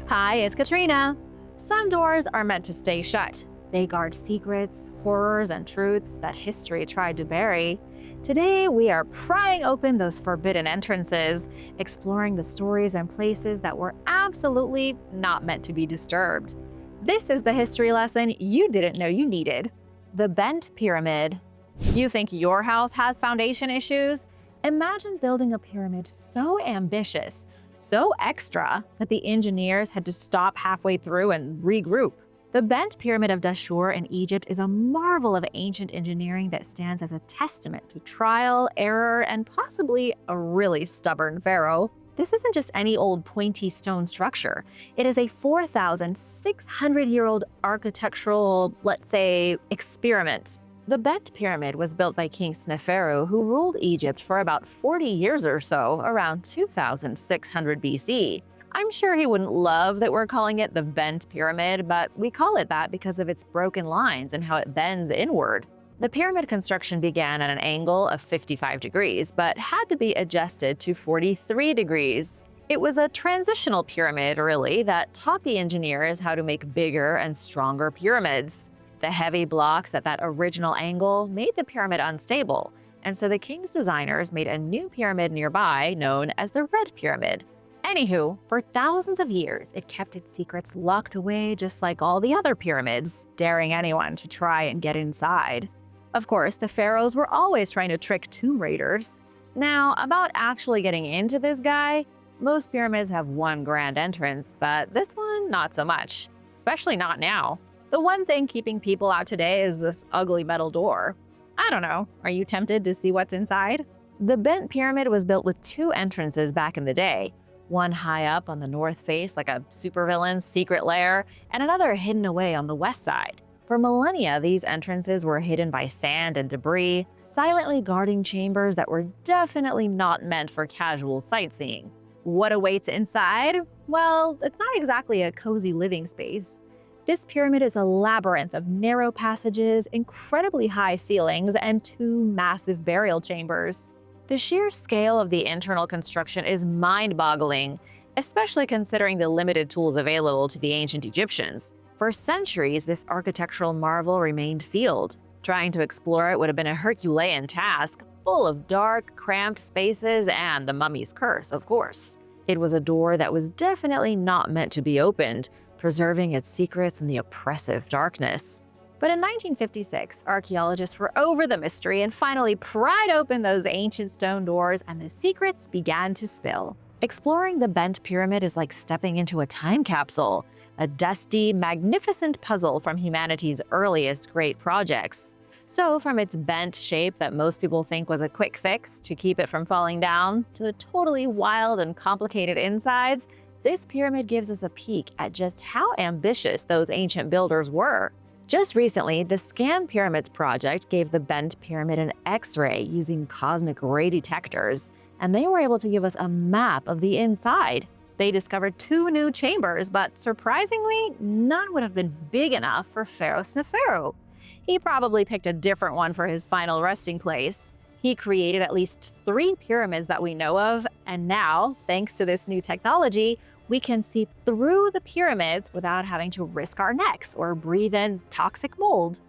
Hi, it's Katrina. Some doors are meant to stay shut. They guard secrets, horrors, and truths that history tried to bury. Today, we are prying open those forbidden entrances, exploring the stories and places that were absolutely not meant to be disturbed. This is the history lesson you didn't know you needed. The Bent Pyramid. You think your house has foundation issues? Imagine building a pyramid so ambitious, so extra, that the engineers had to stop halfway through and regroup. The Bent Pyramid of Dashur in Egypt is a marvel of ancient engineering that stands as a testament to trial, error, and possibly a really stubborn pharaoh. This isn't just any old pointy stone structure. It is a 4,600-year-old architectural, let's say, experiment. The Bent Pyramid was built by King Sneferu, who ruled Egypt for about 40 years or so, around 2600 BC. I'm sure he wouldn't love that we're calling it the Bent Pyramid, but we call it that because of its broken lines and how it bends inward. The pyramid construction began at an angle of 55 degrees, but had to be adjusted to 43 degrees. It was a transitional pyramid, really, that taught the engineers how to make bigger and stronger pyramids. The heavy blocks at that original angle made the pyramid unstable, and so the king's designers made a new pyramid nearby known as the Red Pyramid. Anywho, for thousands of years, it kept its secrets locked away just like all the other pyramids, daring anyone to try and get inside. Of course, the pharaohs were always trying to trick tomb raiders. Now, about actually getting into this guy, most pyramids have one grand entrance, but this one, not so much, especially not now. The one thing keeping people out today is this ugly metal door. I don't know, are you tempted to see what's inside? The Bent Pyramid was built with two entrances back in the day, one high up on the north face like a supervillain's secret lair, and another hidden away on the west side. For millennia, these entrances were hidden by sand and debris, silently guarding chambers that were definitely not meant for casual sightseeing. What awaits inside? Well, it's not exactly a cozy living space. This pyramid is a labyrinth of narrow passages, incredibly high ceilings, and two massive burial chambers. The sheer scale of the internal construction is mind-boggling, especially considering the limited tools available to the ancient Egyptians. For centuries, this architectural marvel remained sealed. Trying to explore it would have been a Herculean task, full of dark, cramped spaces and the mummy's curse, of course. It was a door that was definitely not meant to be opened, preserving its secrets in the oppressive darkness. But in 1956, archaeologists were over the mystery and finally pried open those ancient stone doors, and the secrets began to spill. Exploring the Bent Pyramid is like stepping into a time capsule, a dusty, magnificent puzzle from humanity's earliest great projects. So from its bent shape that most people think was a quick fix to keep it from falling down, to the totally wild and complicated insides, this pyramid gives us a peek at just how ambitious those ancient builders were. Just recently, the Scan Pyramids project gave the Bent Pyramid an X-ray using cosmic ray detectors, and they were able to give us a map of the inside. They discovered two new chambers, but surprisingly, none would have been big enough for Pharaoh Sneferu. He probably picked a different one for his final resting place. He created at least 3 pyramids that we know of, and now, thanks to this new technology, we can see through the pyramids without having to risk our necks or breathe in toxic mold.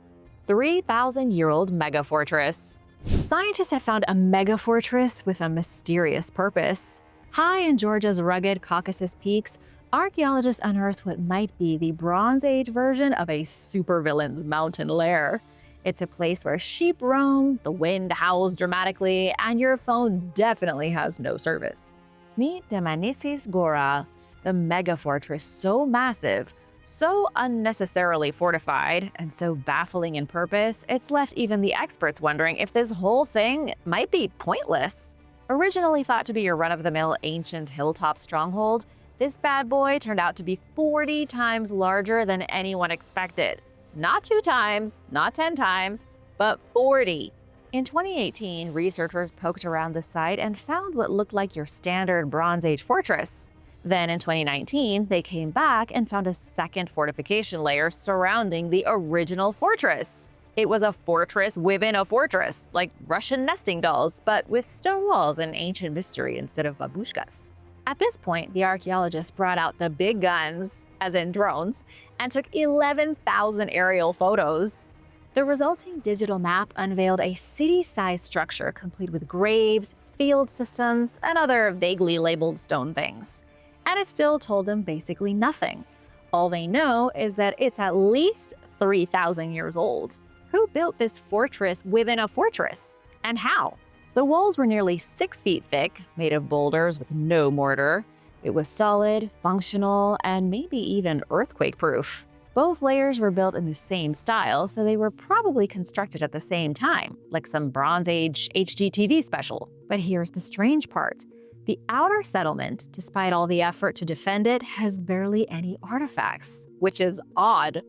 3,000-year-old megafortress. Scientists have found a megafortress with a mysterious purpose. High in Georgia's rugged Caucasus peaks, archaeologists unearthed what might be the Bronze Age version of a supervillain's mountain lair. It's a place where sheep roam, the wind howls dramatically, and your phone definitely has no service. Meet Dmanisi's Gora, the megafortress so massive, so unnecessarily fortified, and so baffling in purpose, it's left even the experts wondering if this whole thing might be pointless. Originally thought to be your run-of-the-mill ancient hilltop stronghold, this bad boy turned out to be 40 times larger than anyone expected. Not 2 times, not 10 times, but 40. In 2018, researchers poked around the site and found what looked like your standard Bronze Age fortress. Then in 2019, they came back and found a second fortification layer surrounding the original fortress. It was a fortress within a fortress, like Russian nesting dolls, but with stone walls and ancient mystery instead of babushkas. At this point, the archaeologists brought out the big guns, as in drones, and took 11,000 aerial photos. The resulting digital map unveiled a city-sized structure complete with graves, field systems, and other vaguely labeled stone things. And it still told them basically nothing. All they know is that it's at least 3,000 years old. Who built this fortress within a fortress? And how? The walls were nearly 6 feet thick, made of boulders with no mortar. It was solid, functional, and maybe even earthquake-proof. Both layers were built in the same style, so they were probably constructed at the same time, like some Bronze Age HGTV special. But here's the strange part. The outer settlement, despite all the effort to defend it, has barely any artifacts, which is odd.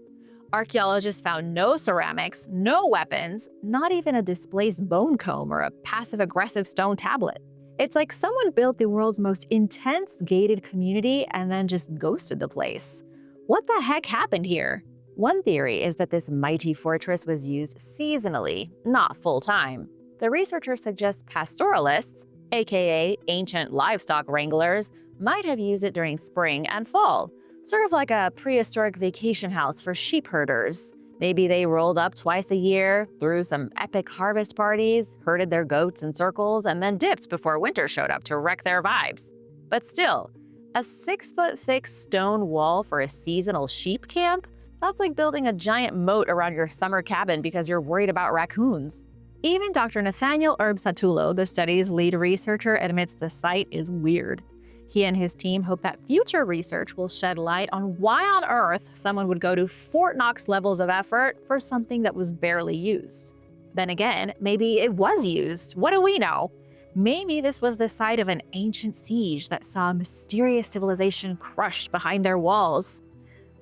Archaeologists found no ceramics, no weapons, not even a displaced bone comb or a passive-aggressive stone tablet. It's like someone built the world's most intense gated community and then just ghosted the place. What the heck happened here? One theory is that this mighty fortress was used seasonally, not full-time. The researchers suggest pastoralists, aka ancient livestock wranglers, might have used it during spring and fall, sort of like a prehistoric vacation house for sheep herders. Maybe they rolled up twice a year, threw some epic harvest parties, herded their goats in circles, and then dipped before winter showed up to wreck their vibes. But still, a 6-foot-thick stone wall for a seasonal sheep camp? That's like building a giant moat around your summer cabin because you're worried about raccoons. Even Dr. Nathaniel Satullo, the study's lead researcher, admits the site is weird. He and his team hope that future research will shed light on why on earth someone would go to Fort Knox levels of effort for something that was barely used. Then again, maybe it was used. What do we know? Maybe this was the site of an ancient siege that saw a mysterious civilization crushed behind their walls.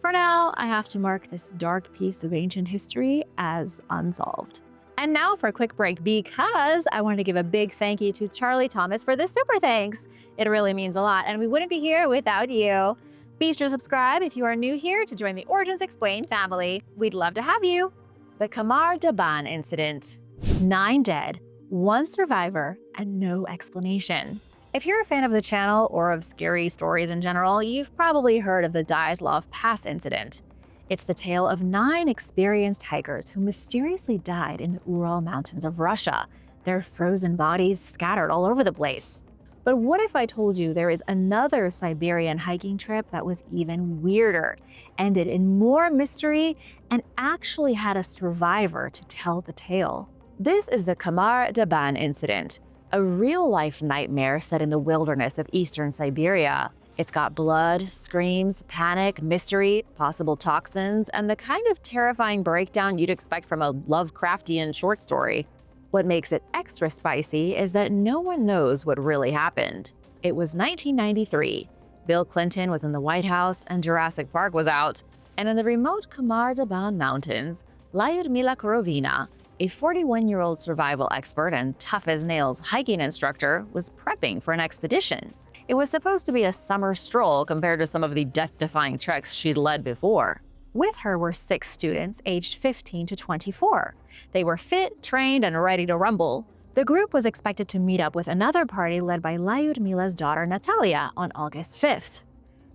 For now, I have to mark this dark piece of ancient history as unsolved. And now for a quick break because I wanted to give a big thank you to Charlie Thomas for the super thanks. It really means a lot, and we wouldn't be here without you. Be sure to subscribe if you are new here to join the Origins Explained family. We'd love to have you. The Khamar Daban incident. 9 dead, 1 survivor, and no explanation. If you're a fan of the channel or of scary stories in general, you've probably heard of the Dyatlov Pass incident. It's the tale of 9 experienced hikers who mysteriously died in the Ural Mountains of Russia, their frozen bodies scattered all over the place. But what if I told you there is another Siberian hiking trip that was even weirder, ended in more mystery, and actually had a survivor to tell the tale? This is the Khamar Daban incident, a real-life nightmare set in the wilderness of eastern Siberia. It's got blood, screams, panic, mystery, possible toxins, and the kind of terrifying breakdown you'd expect from a Lovecraftian short story. What makes it extra spicy is that no one knows what really happened. It was 1993. Bill Clinton was in the White House and Jurassic Park was out. And in the remote Khamar Daban Mountains, Lyudmila Korovina, a 41-year-old survival expert and tough-as-nails hiking instructor, was prepping for an expedition. It was supposed to be a summer stroll compared to some of the death-defying treks she'd led before. With her were 6 students aged 15 to 24. They were fit, trained, and ready to rumble. The group was expected to meet up with another party led by Lyudmila's daughter Natalia on August 5th.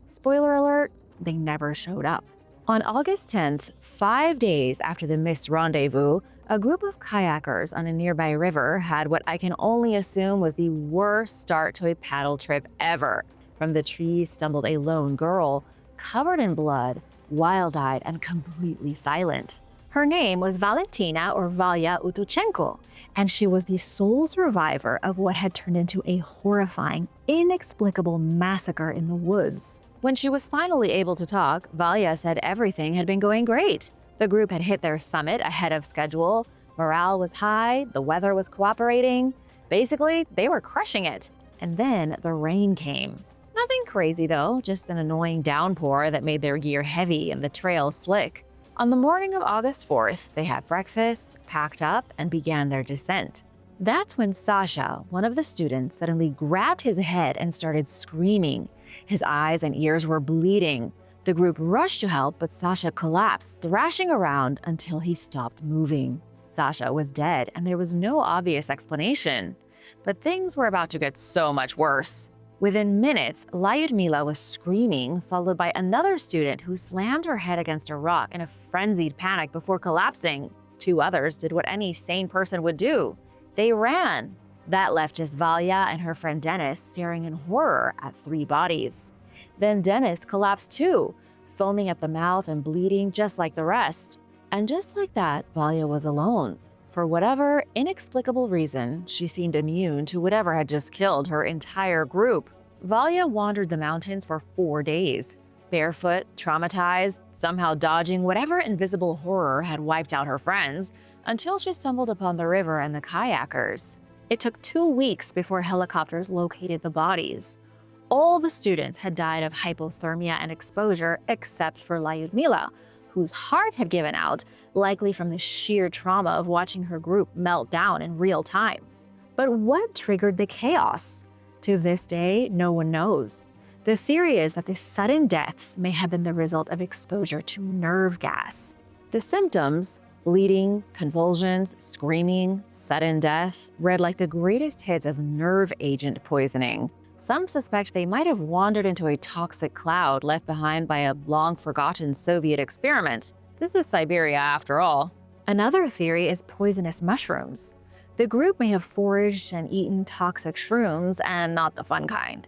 Spoiler alert, they never showed up. On August 10th, 5 days after the missed rendezvous, a group of kayakers on a nearby river had what I can only assume was the worst start to a paddle trip ever. From the trees stumbled a lone girl, covered in blood, wild-eyed, and completely silent. Her name was Valentina or Valya Utochenko, and she was the sole survivor of what had turned into a horrifying, inexplicable massacre in the woods. When she was finally able to talk, Valya said everything had been going great. The group had hit their summit ahead of schedule, morale was high, the weather was cooperating. Basically, they were crushing it. And then the rain came. Nothing crazy though, just an annoying downpour that made their gear heavy and the trail slick. On the morning of August 4th, they had breakfast, packed up, and began their descent. That's when Sasha, one of the students, suddenly grabbed his head and started screaming. His eyes and ears were bleeding. The group rushed to help, but Sasha collapsed, thrashing around until he stopped moving. Sasha was dead, and there was no obvious explanation. But things were about to get so much worse. Within minutes, Lyudmila was screaming, followed by another student who slammed her head against a rock in a frenzied panic before collapsing. Two others did what any sane person would do. They ran. That left just Valya and her friend Dennis staring in horror at three bodies. Then Dennis collapsed too, foaming at the mouth and bleeding just like the rest. And just like that, Valya was alone. For whatever inexplicable reason, she seemed immune to whatever had just killed her entire group. Valya wandered the mountains for 4 days, barefoot, traumatized, somehow dodging whatever invisible horror had wiped out her friends, until she stumbled upon the river and the kayakers. It took 2 weeks before helicopters located the bodies. All the students had died of hypothermia and exposure except for Lyudmila, whose heart had given out, likely from the sheer trauma of watching her group melt down in real time. But what triggered the chaos? To this day, no one knows. The theory is that the sudden deaths may have been the result of exposure to nerve gas. The symptoms, bleeding, convulsions, screaming, sudden death, read like the greatest hits of nerve agent poisoning. Some suspect they might have wandered into a toxic cloud left behind by a long-forgotten Soviet experiment. This is Siberia after all. Another theory is poisonous mushrooms. The group may have foraged and eaten toxic shrooms, and not the fun kind.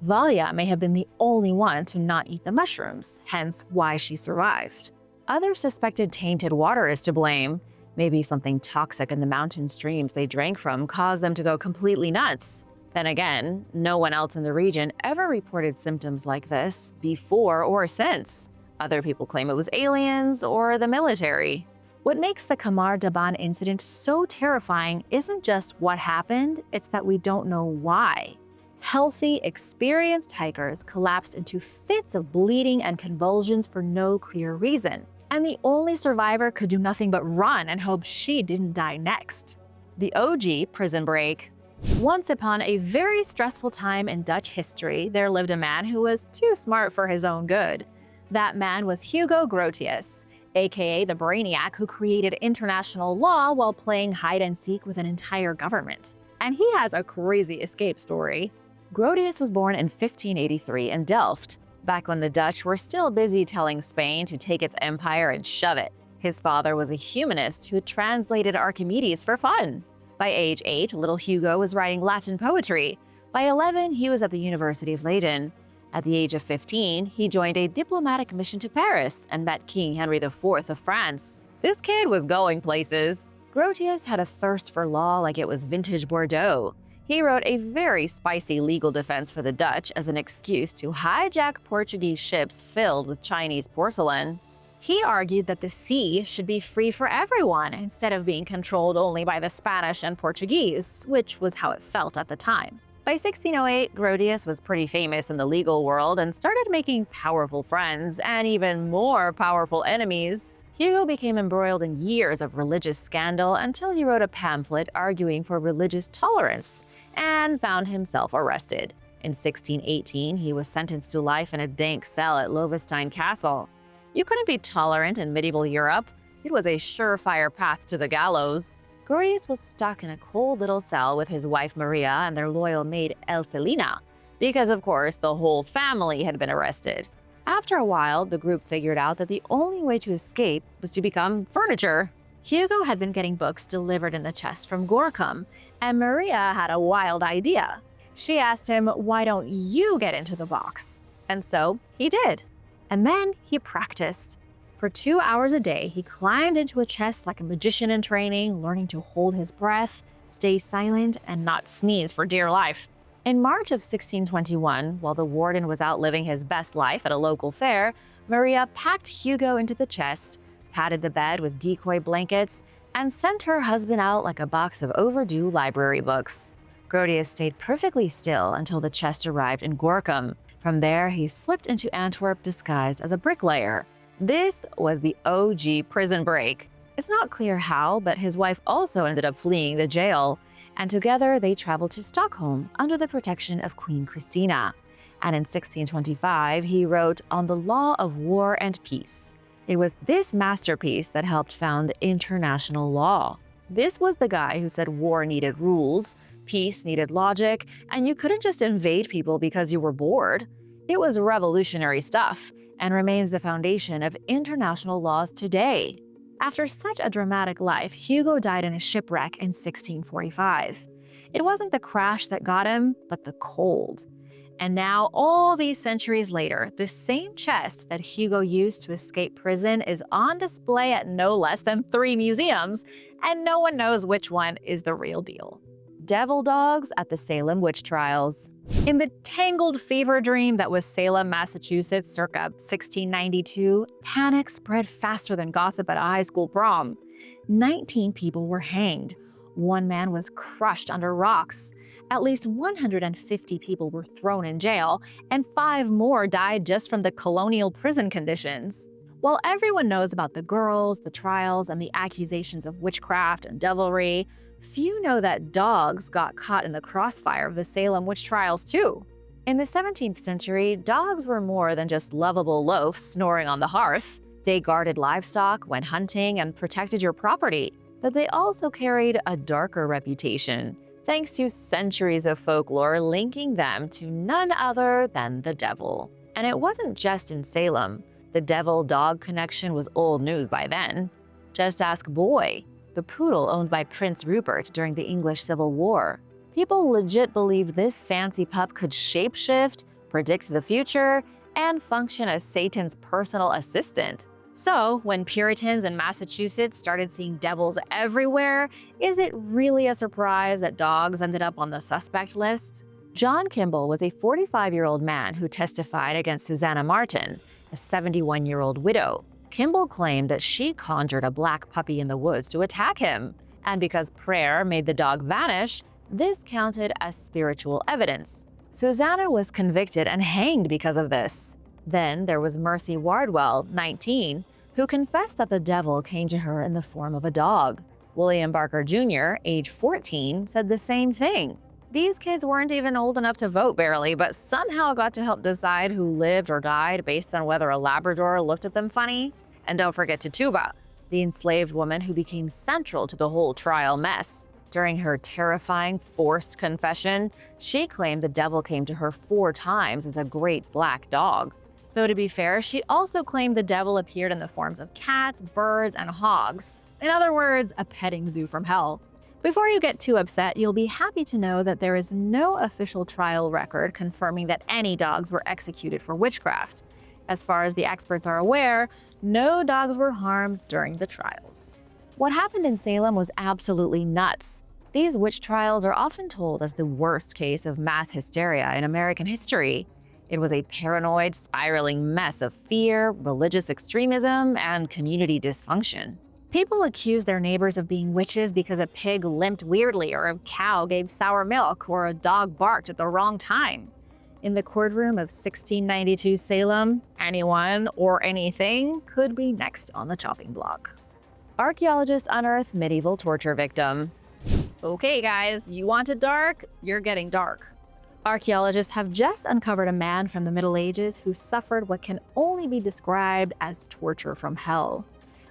Valya may have been the only one to not eat the mushrooms, hence why she survived. Others suspected tainted water is to blame. Maybe something toxic in the mountain streams they drank from caused them to go completely nuts. Then again, no one else in the region ever reported symptoms like this before or since. Other people claim it was aliens or the military. What makes the Khamar Daban incident so terrifying isn't just what happened, it's that we don't know why. Healthy, experienced hikers collapsed into fits of bleeding and convulsions for no clear reason. And the only survivor could do nothing but run and hope she didn't die next. The OG prison break. Once upon a very stressful time in Dutch history, there lived a man who was too smart for his own good. That man was Hugo Grotius, aka the brainiac who created international law while playing hide-and-seek with an entire government. And he has a crazy escape story. Grotius was born in 1583 in Delft, back when the Dutch were still busy telling Spain to take its empire and shove it. His father was a humanist who translated Archimedes for fun. By age 8, little Hugo was writing Latin poetry. By 11, he was at the University of Leiden. At the age of 15, he joined a diplomatic mission to Paris and met King Henry IV of France. This kid was going places. Grotius had a thirst for law like it was vintage Bordeaux. He wrote a very spicy legal defense for the Dutch as an excuse to hijack Portuguese ships filled with Chinese porcelain. He argued that the sea should be free for everyone instead of being controlled only by the Spanish and Portuguese, which was how it felt at the time. By 1608, Grotius was pretty famous in the legal world and started making powerful friends and even more powerful enemies. Hugo became embroiled in years of religious scandal until he wrote a pamphlet arguing for religious tolerance and found himself arrested. In 1618, he was sentenced to life in a dank cell at Loevestein Castle. You couldn't be tolerant in medieval Europe. It was a surefire path to the gallows. Grotius was stuck in a cold little cell with his wife Maria and their loyal maid Helena, because of course the whole family had been arrested. After a while, the group figured out that the only way to escape was to become furniture. Hugo had been getting books delivered in a chest from Gorkum, and Maria had a wild idea. She asked him, "Why don't you get into the box?" And so he did. And then he practiced. For 2 hours a day, he climbed into a chest like a magician in training, learning to hold his breath, stay silent, and not sneeze for dear life. In March of 1621, while the warden was out living his best life at a local fair, Maria packed Hugo into the chest, padded the bed with decoy blankets, and sent her husband out like a box of overdue library books. Grotius stayed perfectly still until the chest arrived in Gorkum. From there, he slipped into Antwerp disguised as a bricklayer. This was the OG prison break. It's not clear how, but his wife also ended up fleeing the jail, and together they traveled to Stockholm under the protection of Queen Christina. And in 1625, he wrote On the Law of War and Peace. It was this masterpiece that helped found international law. This was the guy who said war needed rules, Peace needed logic, and you couldn't just invade people because you were bored. It was revolutionary stuff and remains the foundation of international laws today. After such a dramatic life, Hugo died in a shipwreck in 1645. It wasn't the crash that got him, but the cold. And now, all these centuries later, the same chest that Hugo used to escape prison is on display at no less than 3 museums, and no one knows which one is the real deal. Devil dogs at the Salem witch trials. In the tangled fever dream that was Salem, Massachusetts, circa 1692, panic spread faster than gossip at a high school prom. 19 people were hanged. One man was crushed under rocks. At least 150 people were thrown in jail, and 5 more died just from the colonial prison conditions. While everyone knows about the girls, the trials, and the accusations of witchcraft and devilry, few know that dogs got caught in the crossfire of the Salem witch trials too. In the 17th century, dogs were more than just lovable loafs snoring on the hearth. They guarded livestock, went hunting, and protected your property. But they also carried a darker reputation, thanks to centuries of folklore linking them to none other than the devil. And it wasn't just in Salem. The devil-dog connection was old news by then. Just ask Boy, the poodle owned by Prince Rupert during the English Civil War. People legit believed this fancy pup could shapeshift, predict the future, and function as Satan's personal assistant. So, when Puritans in Massachusetts started seeing devils everywhere, is it really a surprise that dogs ended up on the suspect list? John Kimball was a 45-year-old man who testified against Susanna Martin, a 71-year-old widow. Kimball claimed that she conjured a black puppy in the woods to attack him, and because prayer made the dog vanish, this counted as spiritual evidence. Susanna was convicted and hanged because of this. Then there was Mercy Wardwell, 19, who confessed that the devil came to her in the form of a dog. William Barker Jr., age 14, said the same thing. These kids weren't even old enough to vote barely, but somehow got to help decide who lived or died based on whether a Labrador looked at them funny. And don't forget Tituba, the enslaved woman who became central to the whole trial mess. During her terrifying, forced confession, she claimed the devil came to her 4 times as a great black dog. Though to be fair, she also claimed the devil appeared in the forms of cats, birds, and hogs. In other words, a petting zoo from hell. Before you get too upset, you'll be happy to know that there is no official trial record confirming that any dogs were executed for witchcraft. As far as the experts are aware, no dogs were harmed during the trials. What happened in Salem was absolutely nuts. These witch trials are often told as the worst case of mass hysteria in American history. It was a paranoid, spiraling mess of fear, religious extremism, and community dysfunction. People accused their neighbors of being witches because a pig limped weirdly, or a cow gave sour milk, or a dog barked at the wrong time. In the courtroom of 1692 Salem, anyone or anything could be next on the chopping block. Archaeologists unearth medieval torture victim. Okay guys, you want it dark? You're getting dark. Archaeologists have just uncovered a man from the Middle Ages who suffered what can only be described as torture from hell.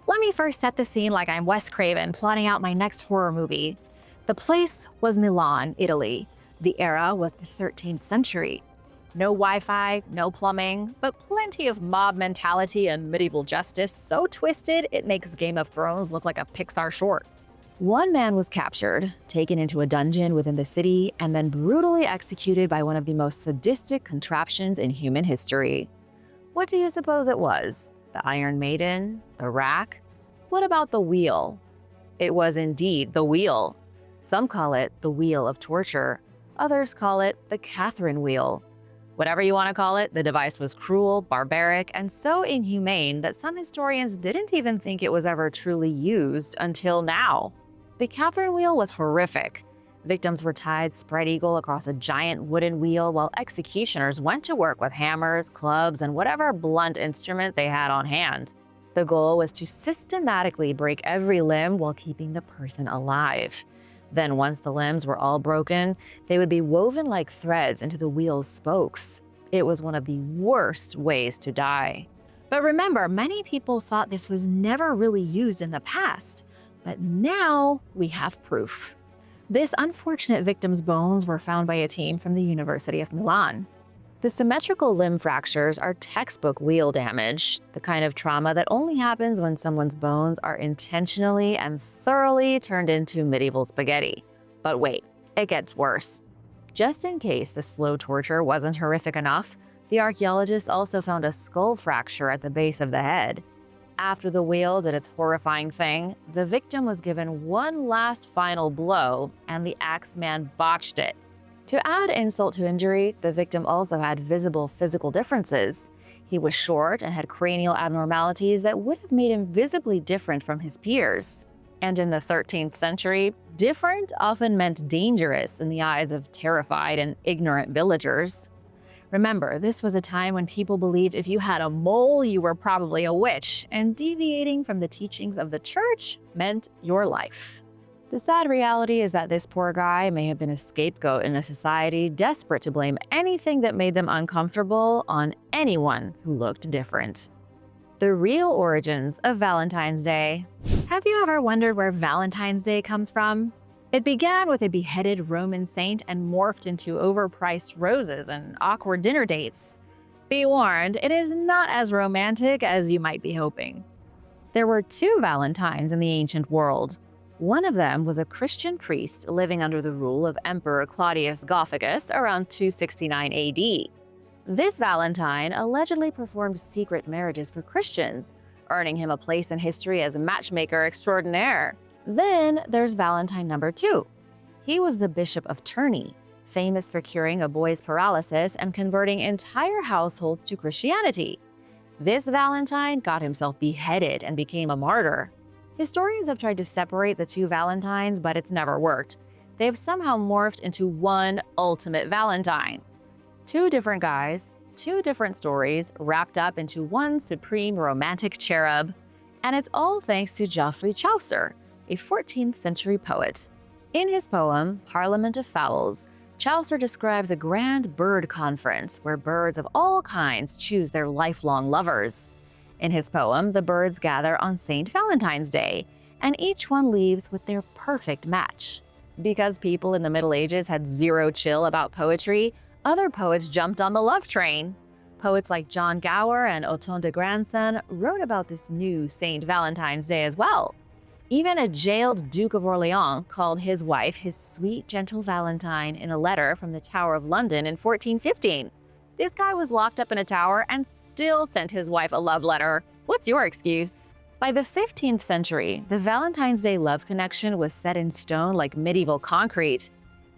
Let me first set the scene like I'm Wes Craven plotting out my next horror movie. The place was Milan, Italy. The era was the 13th century. No Wi-Fi, no plumbing, but plenty of mob mentality and medieval justice so twisted it makes Game of Thrones look like a Pixar short. One man was captured, taken into a dungeon within the city, and then brutally executed by one of the most sadistic contraptions in human history. What do you suppose it was? The Iron Maiden? The rack? What about the wheel? It was indeed the wheel. Some call it the wheel of torture. Others call it the Catherine wheel. Whatever you want to call it, the device was cruel, barbaric, and so inhumane that some historians didn't even think it was ever truly used until now. The Catherine wheel was horrific. Victims were tied spread eagle across a giant wooden wheel while executioners went to work with hammers, clubs, and whatever blunt instrument they had on hand. The goal was to systematically break every limb while keeping the person alive. Then once the limbs were all broken, they would be woven like threads into the wheel's spokes. It was one of the worst ways to die. But remember, many people thought this was never really used in the past. But now we have proof. This unfortunate victim's bones were found by a team from the University of Milan. The symmetrical limb fractures are textbook wheel damage, the kind of trauma that only happens when someone's bones are intentionally and thoroughly turned into medieval spaghetti. But wait, it gets worse. Just in case the slow torture wasn't horrific enough, the archaeologists also found a skull fracture at the base of the head. After the wheel did its horrifying thing, the victim was given one last final blow, and the axeman botched it. To add insult to injury, the victim also had visible physical differences. He was short and had cranial abnormalities that would have made him visibly different from his peers. And in the 13th century, different often meant dangerous in the eyes of terrified and ignorant villagers. Remember, this was a time when people believed if you had a mole, you were probably a witch, and deviating from the teachings of the church meant your life. The sad reality is that this poor guy may have been a scapegoat in a society desperate to blame anything that made them uncomfortable on anyone who looked different. The real origins of Valentine's Day. Have you ever wondered where Valentine's Day comes from? It began with a beheaded Roman saint and morphed into overpriced roses and awkward dinner dates. Be warned, it is not as romantic as you might be hoping. There were two Valentines in the ancient world. One of them was a Christian priest living under the rule of Emperor Claudius Gothicus around 269 AD. This Valentine allegedly performed secret marriages for Christians, earning him a place in history as a matchmaker extraordinaire. Then there's Valentine number 2. He was the Bishop of Terni, famous for curing a boy's paralysis and converting entire households to Christianity. This Valentine got himself beheaded and became a martyr. Historians have tried to separate the two Valentines, but it's never worked. They've somehow morphed into one ultimate Valentine. Two different guys, two different stories, wrapped up into one supreme romantic cherub. And it's all thanks to Geoffrey Chaucer, a 14th century poet. In his poem, Parliament of Fowls, Chaucer describes a grand bird conference where birds of all kinds choose their lifelong lovers. In his poem, the birds gather on St. Valentine's Day, and each one leaves with their perfect match. Because people in the Middle Ages had zero chill about poetry, other poets jumped on the love train. Poets like John Gower and Othon de Grandson wrote about this new St. Valentine's Day as well. Even a jailed Duke of Orleans called his wife his sweet, gentle Valentine in a letter from the Tower of London in 1415. This guy was locked up in a tower and still sent his wife a love letter. What's your excuse? By the 15th century, the Valentine's Day love connection was set in stone like medieval concrete.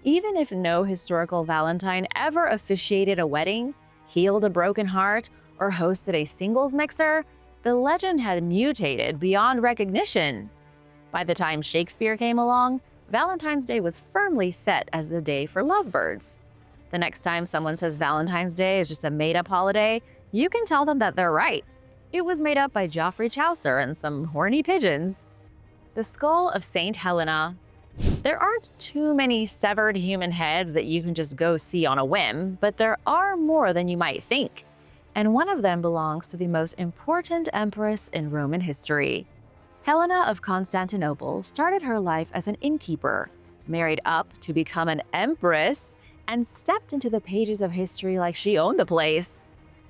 Even if no historical Valentine ever officiated a wedding, healed a broken heart, or hosted a singles mixer, the legend had mutated beyond recognition. By the time Shakespeare came along, Valentine's Day was firmly set as the day for lovebirds. The next time someone says Valentine's Day is just a made-up holiday, you can tell them that they're right. It was made up by Geoffrey Chaucer and some horny pigeons. The skull of Saint Helena. There aren't too many severed human heads that you can just go see on a whim, but there are more than you might think. And one of them belongs to the most important empress in Roman history. Helena of Constantinople started her life as an innkeeper, married up to become an empress, and stepped into the pages of history like she owned the place.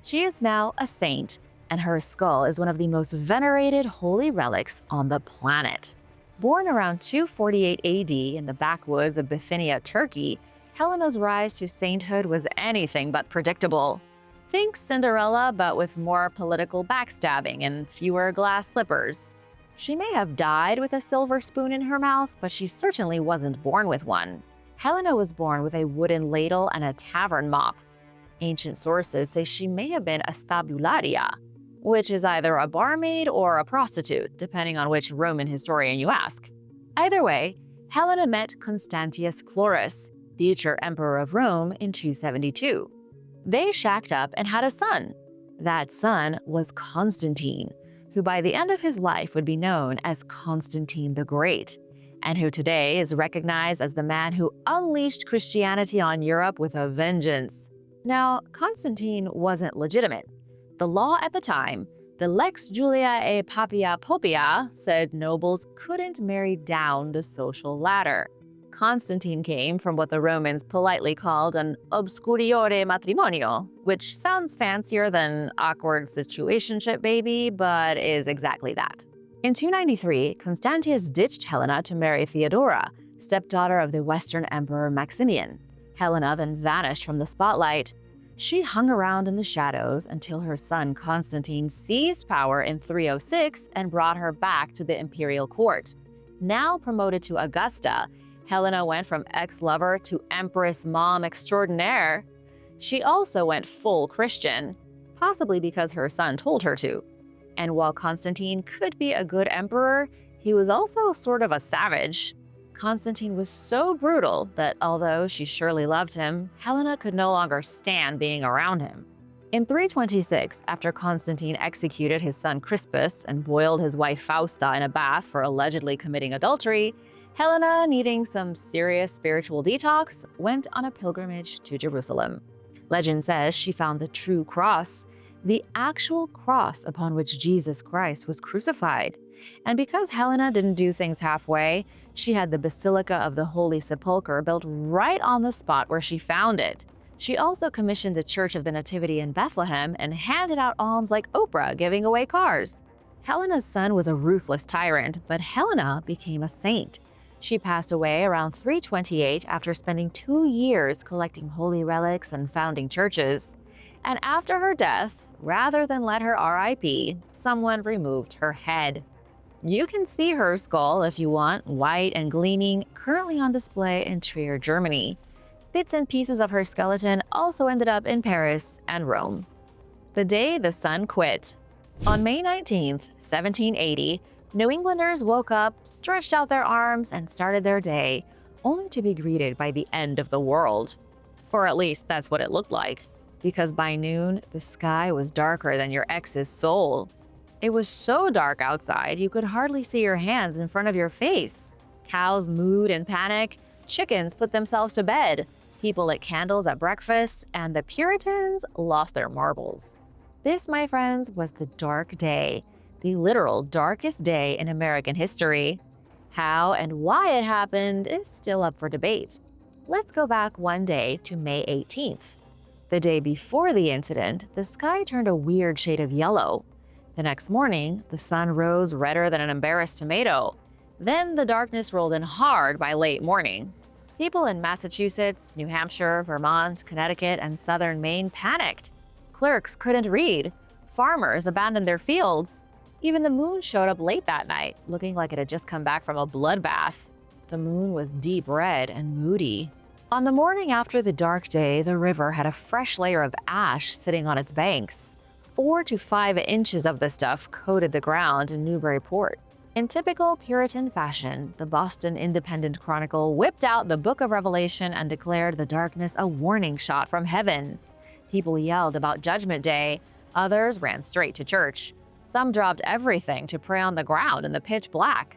She is now a saint, and her skull is one of the most venerated holy relics on the planet. Born around 248 AD in the backwoods of Bithynia, Turkey, Helena's rise to sainthood was anything but predictable. Think Cinderella, but with more political backstabbing and fewer glass slippers. She may have died with a silver spoon in her mouth, but she certainly wasn't born with one. Helena was born with a wooden ladle and a tavern mop. Ancient sources say she may have been a stabularia, which is either a barmaid or a prostitute, depending on which Roman historian you ask. Either way, Helena met Constantius Chlorus, future emperor of Rome, in 272. They shacked up and had a son. That son was Constantine, who by the end of his life would be known as Constantine the Great, and who today is recognized as the man who unleashed Christianity on Europe with a vengeance. Now, Constantine wasn't legitimate. The law at the time, the Lex Julia e Papia Popia, said nobles couldn't marry down the social ladder. Constantine came from what the Romans politely called an obscuriore matrimonio, which sounds fancier than awkward situationship baby, but is exactly that. In 293, Constantius ditched Helena to marry Theodora, stepdaughter of the Western Emperor Maximian. Helena then vanished from the spotlight. She hung around in the shadows until her son Constantine seized power in 306 and brought her back to the imperial court. Now promoted to Augusta, Helena went from ex-lover to Empress Mom Extraordinaire. She also went full Christian, possibly because her son told her to. And while Constantine could be a good emperor, he was also sort of a savage. Constantine was so brutal that although she surely loved him, Helena could no longer stand being around him. In 326, after Constantine executed his son Crispus and boiled his wife Fausta in a bath for allegedly committing adultery, Helena, needing some serious spiritual detox, went on a pilgrimage to Jerusalem. Legend says she found the true cross, the actual cross upon which Jesus Christ was crucified. And because Helena didn't do things halfway, she had the Basilica of the Holy Sepulchre built right on the spot where she found it. She also commissioned the Church of the Nativity in Bethlehem and handed out alms like Oprah, giving away cars. Helena's son was a ruthless tyrant, but Helena became a saint. She passed away around 328 after spending 2 years collecting holy relics and founding churches. And after her death, rather than let her RIP, someone removed her head. You can see her skull if you want, white and gleaming, currently on display in Trier, Germany. Bits and pieces of her skeleton also ended up in Paris and Rome. The day the sun quit. On May 19th, 1780, New Englanders woke up, stretched out their arms, and started their day, only to be greeted by the end of the world. Or at least that's what it looked like, because by noon, the sky was darker than your ex's soul. It was so dark outside, you could hardly see your hands in front of your face. Cows mooed in panic, chickens put themselves to bed, people lit candles at breakfast, and the Puritans lost their marbles. This, my friends, was the dark day, the literal darkest day in American history. How and why it happened is still up for debate. Let's go back one day to May 18th. The day before the incident, the sky turned a weird shade of yellow. The next morning, the sun rose redder than an embarrassed tomato. Then the darkness rolled in hard by late morning. People in Massachusetts, New Hampshire, Vermont, Connecticut, and southern Maine panicked. Clerks couldn't read. Farmers abandoned their fields. Even the moon showed up late that night, looking like it had just come back from a bloodbath. The moon was deep red and moody. On the morning after the dark day, the river had a fresh layer of ash sitting on its banks. 4 to 5 inches of the stuff coated the ground in Newburyport. In typical Puritan fashion, the Boston Independent Chronicle whipped out the Book of Revelation and declared the darkness a warning shot from heaven. People yelled about Judgment Day. Others ran straight to church. Some dropped everything to pray on the ground in the pitch black.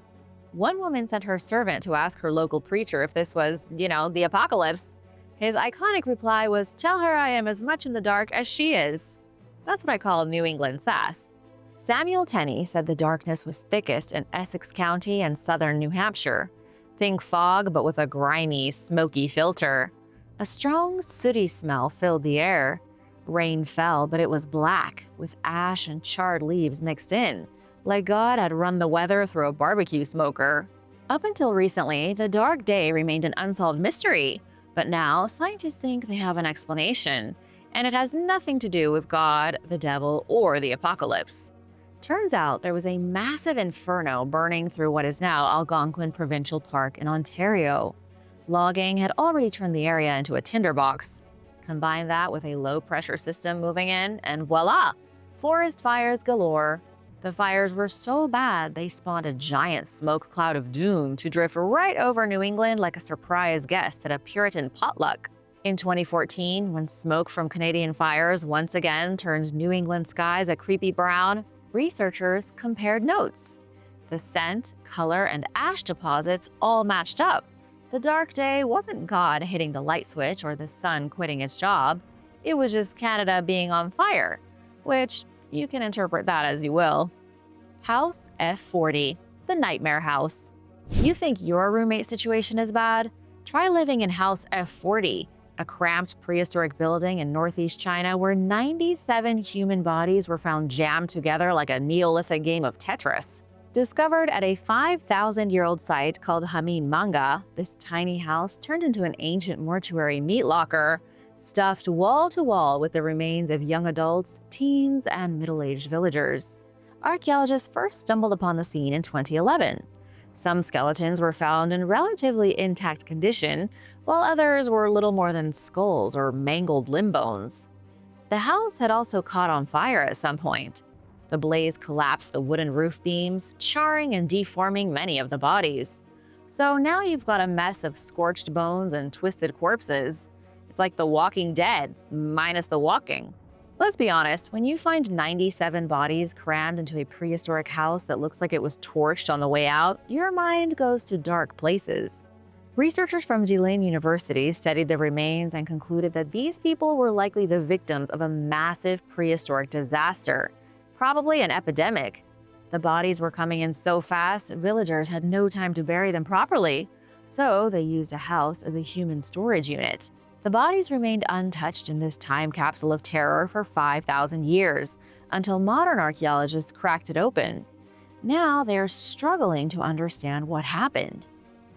One woman sent her servant to ask her local preacher if this was, the apocalypse. His iconic reply was, "Tell her I am as much in the dark as she is." That's what I call New England sass. Samuel Tenney said the darkness was thickest in Essex County and southern New Hampshire. Think fog, but with a grimy, smoky filter. A strong, sooty smell filled the air. Rain fell, but it was black, with ash and charred leaves mixed in, like God had run the weather through a barbecue smoker. Up until recently, the dark day remained an unsolved mystery, but now scientists think they have an explanation, and it has nothing to do with God, the devil, or the apocalypse. Turns out there was a massive inferno burning through what is now Algonquin Provincial Park in Ontario. Logging had already turned the area into a tinderbox. Combine that with a low-pressure system moving in, and voila! Forest fires galore. The fires were so bad they spawned a giant smoke cloud of doom to drift right over New England like a surprise guest at a Puritan potluck. In 2014, when smoke from Canadian fires once again turned New England skies a creepy brown, researchers compared notes. The scent, color, and ash deposits all matched up. The dark day wasn't God hitting the light switch or the sun quitting its job. It was just Canada being on fire, which you can interpret that as you will. House F40, the nightmare house. You think your roommate situation is bad? Try living in House F40, a cramped prehistoric building in northeast China where 97 human bodies were found jammed together like a Neolithic game of Tetris. Discovered at a 5,000-year-old site called Hamin Manga, this tiny house turned into an ancient mortuary meat locker, stuffed wall to wall with the remains of young adults, teens, and middle-aged villagers. Archaeologists first stumbled upon the scene in 2011. Some skeletons were found in relatively intact condition, while others were little more than skulls or mangled limb bones. The house had also caught on fire at some point. The blaze collapsed the wooden roof beams, charring and deforming many of the bodies. So now you've got a mess of scorched bones and twisted corpses. It's like The Walking Dead, minus the walking. Let's be honest, when you find 97 bodies crammed into a prehistoric house that looks like it was torched on the way out, your mind goes to dark places. Researchers from Daban University studied the remains and concluded that these people were likely the victims of a massive prehistoric disaster, probably an epidemic. The bodies were coming in so fast, villagers had no time to bury them properly, so they used a house as a human storage unit. The bodies remained untouched in this time capsule of terror for 5,000 years, until modern archaeologists cracked it open. Now they're struggling to understand what happened.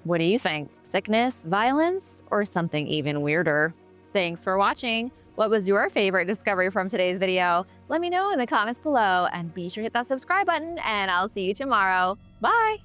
What do you think? Sickness, violence, or something even weirder? Thanks for watching! What was your favorite discovery from today's video? Let me know in the comments below, and be sure to hit that subscribe button, and I'll see you tomorrow. Bye!